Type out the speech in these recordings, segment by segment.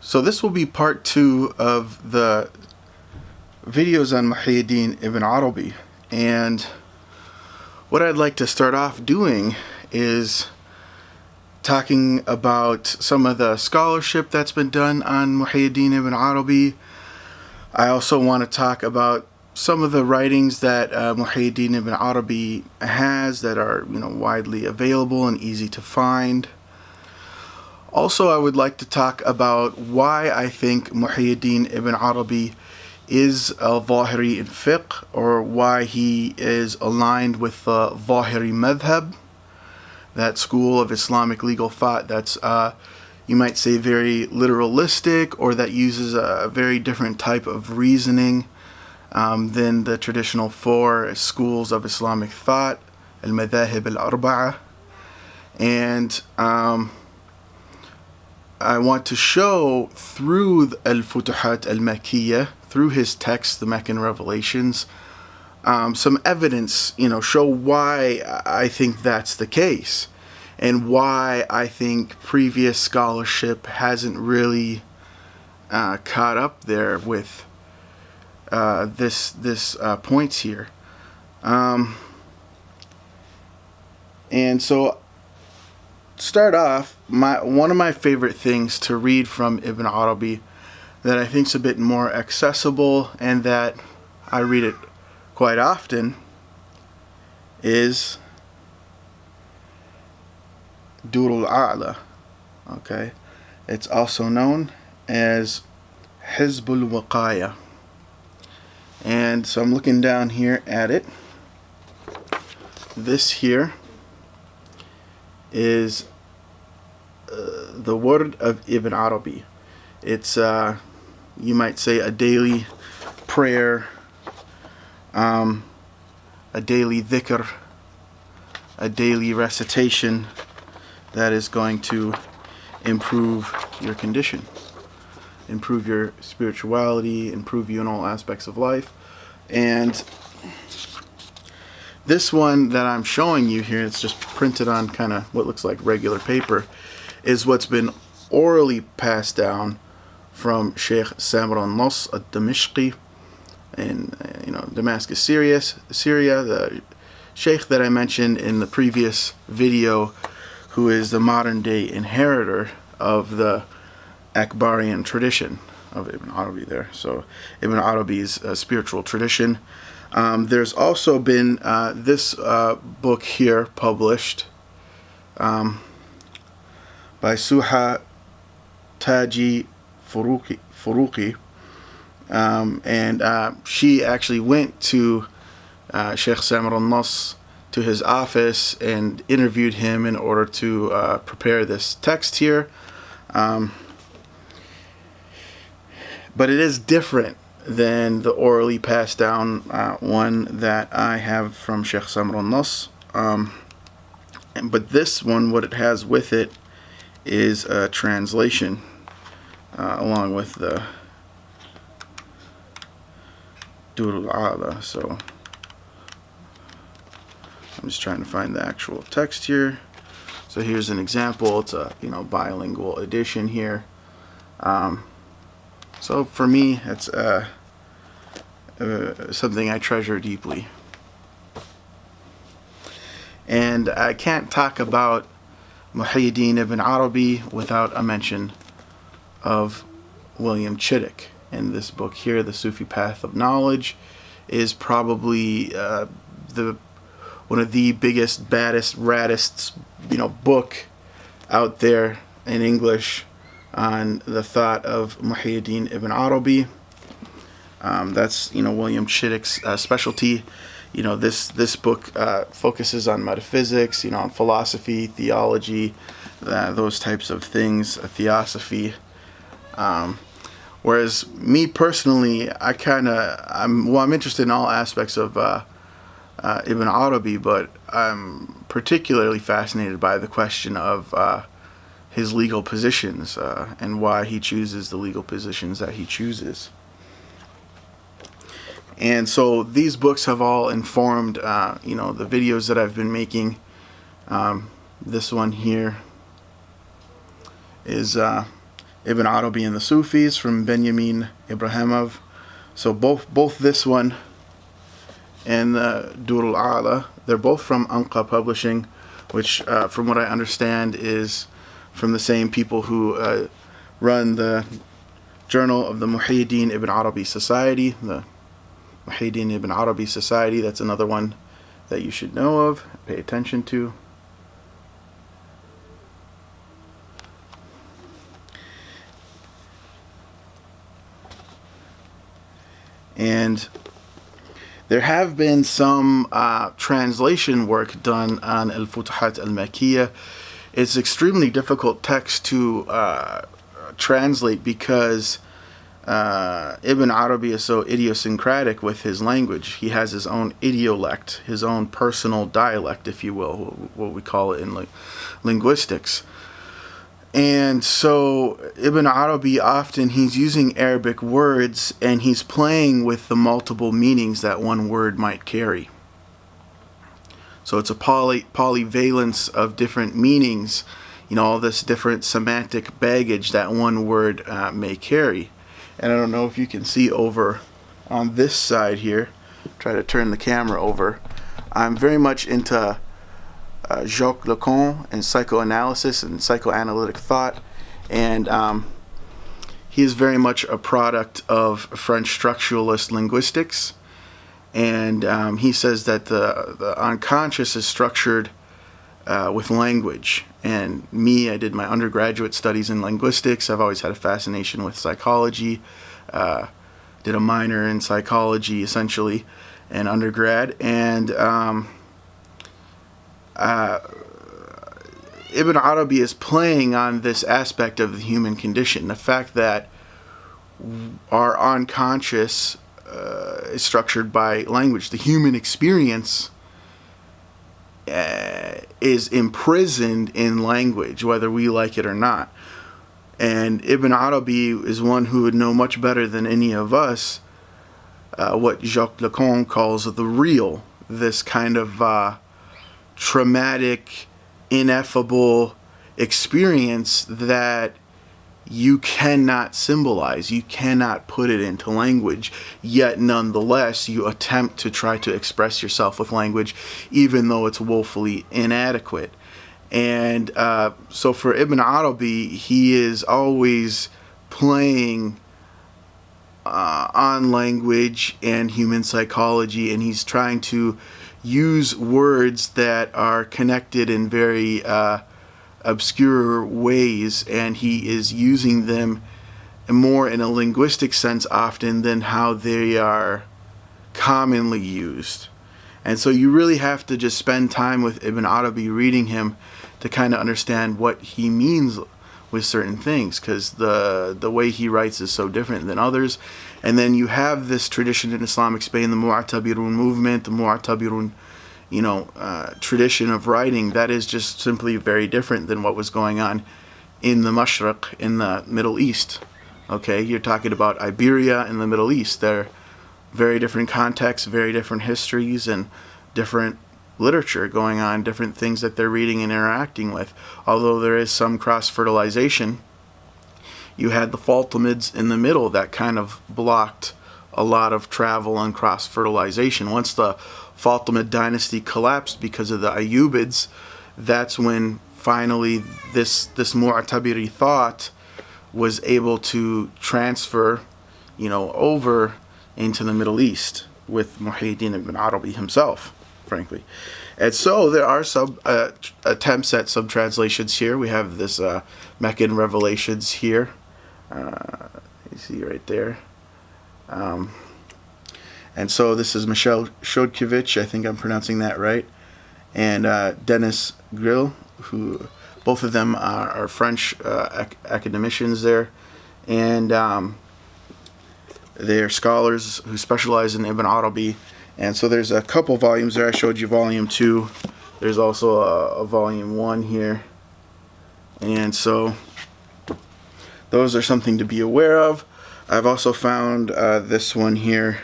So this will be part 2 of the videos on Muhyiddin Ibn Arabi, and what I'd like to start off doing is talking about some of the scholarship that's been done on Muhyiddin Ibn Arabi. I also want to talk about some of the writings that Muhyiddin Ibn Arabi has that are widely available and easy to find. Also, I would like to talk about why I think Muhyiddin Ibn Arabi is a Ẓāhirī in fiqh, or why he is aligned with the Ẓāhirī madhab, that school of Islamic legal thought that's, you might say, very literalistic, or that uses a very different type of reasoning than the traditional 4 schools of Islamic thought, al-madhāhib al-arba'ah. And I want to show through al-Futūḥāt al-Makkiyya, through his text, the Meccan Revelations, some evidence, show why I think that's the case, and why I think previous scholarship hasn't really caught up there with this points here. And so, start off, one of my favorite things to read from Ibn Arabi that I think is a bit more accessible and that I read it quite often is Durul A'la. Okay, it's also known as Hizbul Waqaya. And so I'm looking down here at it. This here is the word of Ibn Arabi. It's you might say a daily prayer, a daily dhikr, a daily recitation that is going to improve your condition, improve your spirituality, improve you in all aspects of life. And this one that I'm showing you here, it's just printed on kind of what looks like regular paper, is what's been orally passed down from Sheikh Samr al-Nas al-Damashqi in Damascus, Syria, the Sheikh that I mentioned in the previous video, who is the modern day inheritor of the Akbarian tradition of Ibn Arabi there. So Ibn Arabi's spiritual tradition. There's also been this book here published by Suha Taji Furuqi, and she actually went to Sheikh Samr al-Nas to his office and interviewed him in order to prepare this text here. But it is different than the orally passed down one that I have from Sheikh Samr al-Nas. But this one, what it has with it is a translation along with the Durul A'la. So I'm just trying to find the actual text here. So here's an example. It's a bilingual edition here. So for me, it's something I treasure deeply. And I can't talk about Muhyiddin Ibn Arabi without a mention of William Chittick. And this book here, The Sufi Path of Knowledge, is probably one of the biggest, baddest, raddest, book out there in English on the thought of Muhyiddin Ibn Arabi. That's William Chittick's specialty. This book focuses on metaphysics, on philosophy, theology, those types of things, theosophy. Whereas me personally, I'm interested in all aspects of Ibn Arabi, but I'm particularly fascinated by the question of his legal positions and why he chooses the legal positions that he chooses. And so these books have all informed, the videos that I've been making. This one here is Ibn Arabi and the Sufis from Binyamin Abrahamov. So both this one and the Dur al-A'la, they're both from Anqa Publishing, which from what I understand is from the same people who run the Journal of the Muhyiddin Ibn Arabi Society, the Muhyiddin Ibn Arabi Society. That's another one that you should know of, pay attention to. And there have been some translation work done on al-Futūḥāt al-Makkiyya. It's extremely difficult text to translate because Ibn Arabi is so idiosyncratic with his language. He has his own idiolect, his own personal dialect, if you will, what we call it in linguistics. And so Ibn Arabi, often he's using Arabic words and he's playing with the multiple meanings that one word might carry. So it's a polyvalence of different meanings, all this different semantic baggage that one word may carry. And I don't know if you can see over on this side here, try to turn the camera over. I'm very much into Jacques Lacan and psychoanalysis and psychoanalytic thought, and he is very much a product of French structuralist linguistics, and he says that the unconscious is structured with language. And me, I did my undergraduate studies in linguistics. I've always had a fascination with psychology, did a minor in psychology essentially in undergrad, and Ibn Arabi is playing on this aspect of the human condition, the fact that our unconscious is structured by language. The human experience is imprisoned in language, whether we like it or not. And Ibn Arabi is one who would know much better than any of us what Jacques Lacan calls the real, this kind of traumatic, ineffable experience that you cannot symbolize, you cannot put it into language, yet nonetheless you attempt to try to express yourself with language, even though it's woefully inadequate. And so for Ibn Arabi, he is always playing on language and human psychology, and he's trying to use words that are connected in very obscure ways, and he is using them more in a linguistic sense often than how they are commonly used. And so you really have to just spend time with Ibn Arabi, reading him, to kind of understand what he means with certain things, because the way he writes is so different than others. And then you have this tradition in Islamic Spain, the Mu'tabirun movement, the Mu'tabirun tradition of writing that is just simply very different than what was going on in the Mashriq, in the Middle East. Okay, you're talking about Iberia and the Middle East. They're very different contexts, very different histories, and different literature going on, different things that they're reading and interacting with. Although there is some cross-fertilization, you had the Fatimids in the middle that kind of blocked a lot of travel and cross-fertilization. Once the Fatimid dynasty collapsed because of the Ayyubids, that's when finally this Mu'tabiri thought was able to transfer, over into the Middle East with Muhyiddin ibn Arabi himself, frankly. And so there are some attempts at some translations here. We have this Meccan Revelations here. You see right there. And so this is Michel Shodkiewicz, I think I'm pronouncing that right, and Dennis Grill, who both of them are French academicians there, and they're scholars who specialize in Ibn Arabi. And so there's a couple volumes there. I showed you volume 2. There's also a volume 1 here. And so those are something to be aware of. I've also found this one here,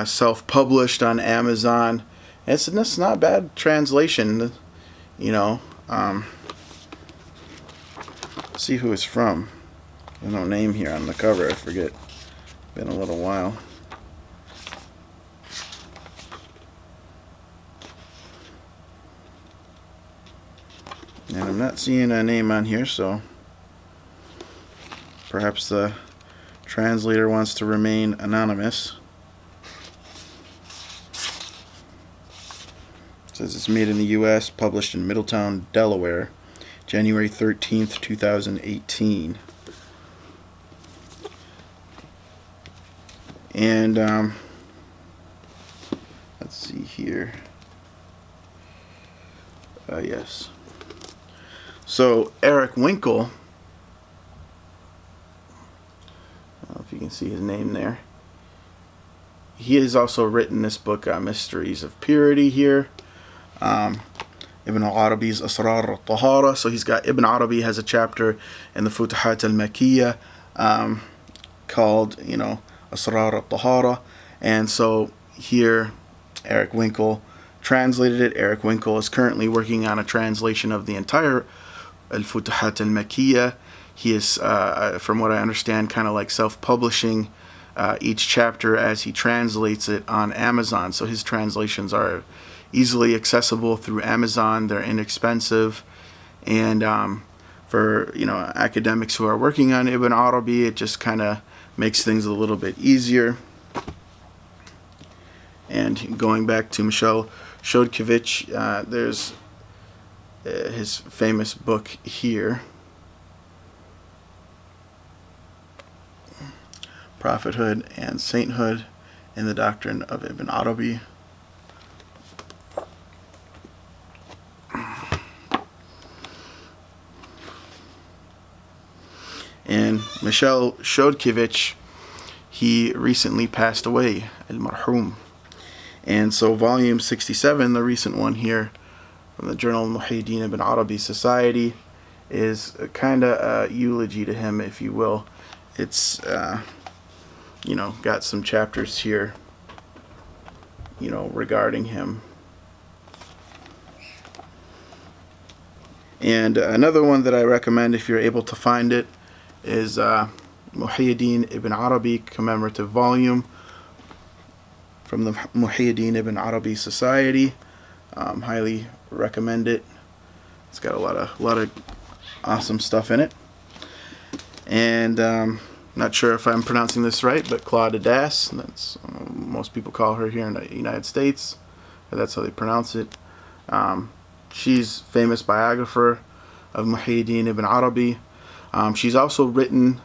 self-published on Amazon. It's not bad translation, See who it's from. There's no name here on the cover, I forget. Been a little while. And I'm not seeing a name on here, so perhaps the translator wants to remain anonymous. It says it's made in the U.S., published in Middletown, Delaware, January 13th, 2018. And let's see here. Yes. So Eric Winkel, I don't know if you can see his name there. He has also written this book, Mysteries of Purity here. Ibn Arabi's Asrar al-Tahara. So he's got, Ibn Arabi has a chapter in the al-Futūḥāt al-Makkiyya called, Asrar al-Tahara. And so here, Eric Winkel translated it. Eric Winkel is currently working on a translation of the entire al-Futūḥāt al-Makkiyya. He is, from what I understand, kind of like self-publishing each chapter as he translates it on Amazon. So his translations are easily accessible through Amazon. They're inexpensive, and for academics who are working on Ibn Arabi, it just kind of makes things a little bit easier. And going back to Michel Chodkiewicz, there's his famous book here, Prophethood and Sainthood in the Doctrine of Ibn Arabi. And Michel Chodkiewicz, he recently passed away, al-marhum. And so volume 67, the recent one here from the Journal of Muhyiddin Ibn Arabi Society, is kind of a eulogy to him, if you will. It's, got some chapters here, regarding him. And another one that I recommend, if you're able to find it, is Muhyiddin Ibn Arabi commemorative volume from the Muhyiddin Ibn Arabi Society. Highly recommend it. It's got a lot of awesome stuff in it. And not sure if I'm pronouncing this right, but Claude Addas, that's most people call her here in the United States, or that's how they pronounce it. She's famous biographer of Muhyiddin Ibn Arabi. She's also written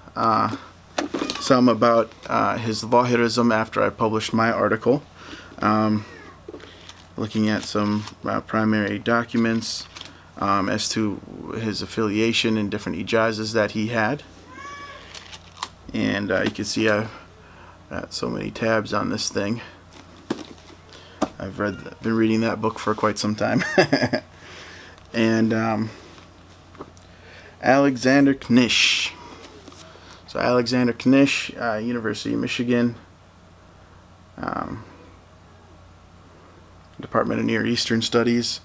some about his Ẓāhirīsm after I published my article, looking at some primary documents as to his affiliation and different ijazas that he had. And you can see I've got so many tabs on this thing. I've been reading that book for quite some time. And Alexander Knish. So Alexander Knish, University of Michigan, Department of Near Eastern Studies.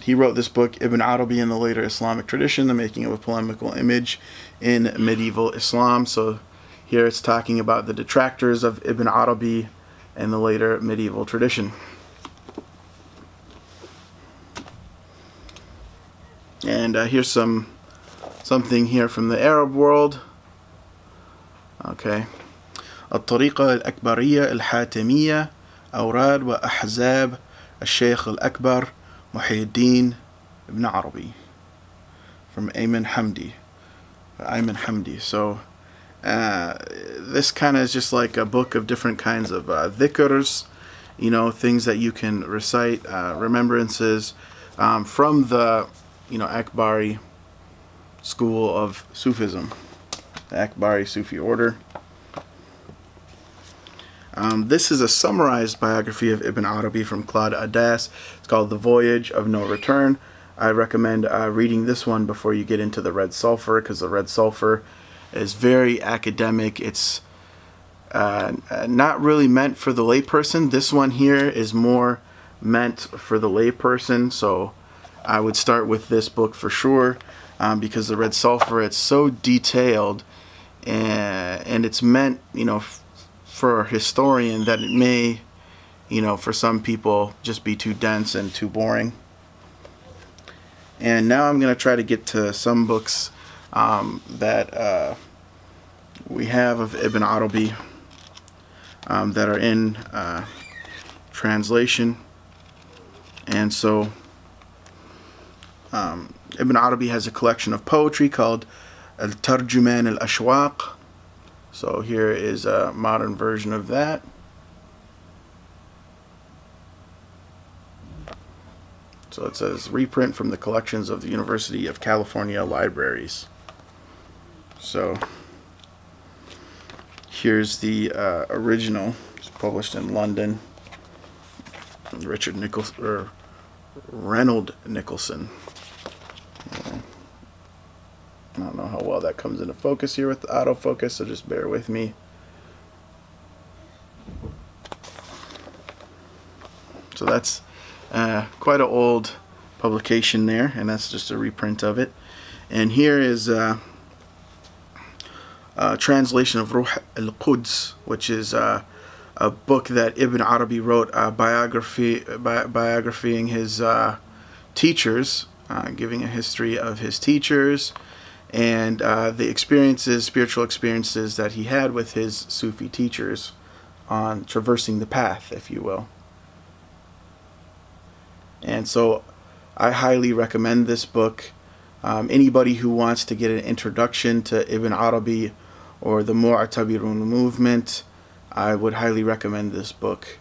He wrote this book, Ibn Arabi in the Later Islamic Tradition, The Making of a Polemical Image in Medieval Islam. So here it's talking about the detractors of Ibn Arabi and the later medieval tradition. And here's something here from the Arab world. Okay. الطريقة الأكبرية الحاتمية أوراد وأحزاب الشيخ الأكبر محي الدين ibn Arabi, from Ayman Hamdi. So this kind of is just like a book of different kinds of dhikrs, things that you can recite, remembrances from the Akbari school of Sufism, the Akbari Sufi order. This is a summarized biography of Ibn Arabi from Claude Addas. It's called The Voyage of No Return. I recommend reading this one before you get into the Red Sulphur, because the Red Sulphur is very academic. It's not really meant for the layperson. This one here is more meant for the layperson, so I would start with this book for sure. because the red sulfur, it's so detailed, and it's meant, for a historian, that it may, for some people just be too dense and too boring. And now I'm going to try to get to some books that we have of Ibn Arabi that are in translation. And so Ibn Arabi has a collection of poetry called al-Tarjuman al-Ashwaq. So here is a modern version of that. So it says reprint from the collections of the University of California Libraries. So here's the original. It's published in London. Reynold Nicholson. I don't know how well that comes into focus here with the autofocus, so just bear with me. So that's quite an old publication there, and that's just a reprint of it. And here is a translation of Ruh al-Quds, which is a book that Ibn Arabi wrote, biographying his teachers, giving a history of his teachers, and the spiritual experiences that he had with his Sufi teachers on traversing the path, if you will. And so I highly recommend this book. Anybody who wants to get an introduction to Ibn Arabi or the Mu'tabirun movement, I would highly recommend this book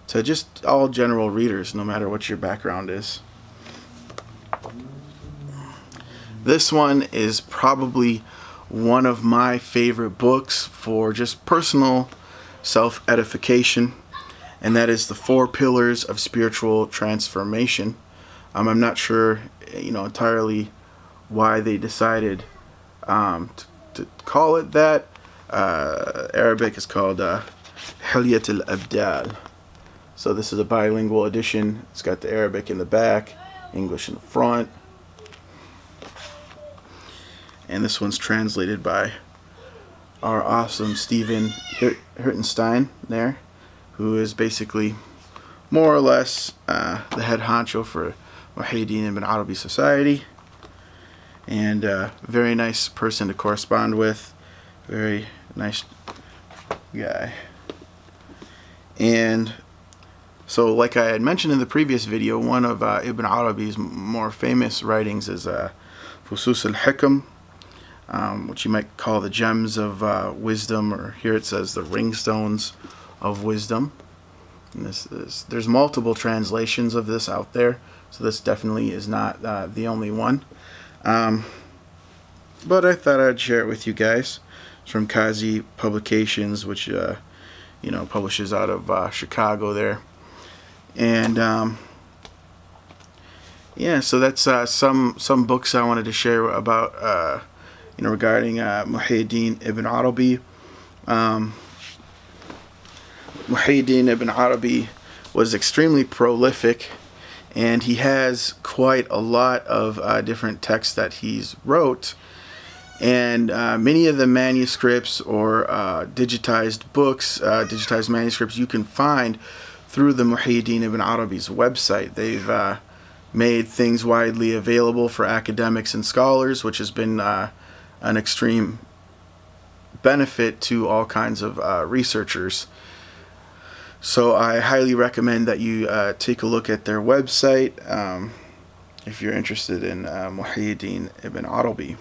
to just all general readers, no matter what your background is. This one is probably one of my favorite books for just personal self-edification, and that is The Four Pillars of Spiritual Transformation. I'm not sure, entirely why they decided to call it that. Arabic is called Hilyat al-Abdal. So this is a bilingual edition. It's got the Arabic in the back, English in the front. And this one's translated by our awesome Stephen Hirtenstein there, who is basically more or less the head honcho for Muhyiddin Ibn Arabi Society. And very nice person to correspond with. Very nice guy. And so, like I had mentioned in the previous video, one of Ibn Arabi's more famous writings is Fusus al-Hikam, which you might call the gems of wisdom, or here it says the ringstones of wisdom. And there's multiple translations of this out there, so this definitely is not the only one. But I thought I'd share it with you guys. It's from Qazi Publications, which publishes out of Chicago there. And so that's some books I wanted to share about regarding Muhyiddin Ibn Arabi. Muhyiddin Ibn Arabi was extremely prolific, and he has quite a lot of different texts that he's wrote. And many of the manuscripts or digitized books, digitized manuscripts you can find through the Muhyiddin Ibn Arabi's website. They've made things widely available for academics and scholars, which has been an extreme benefit to all kinds of researchers. So I highly recommend that you take a look at their website if you're interested in Muhyiddin Ibn Arabi.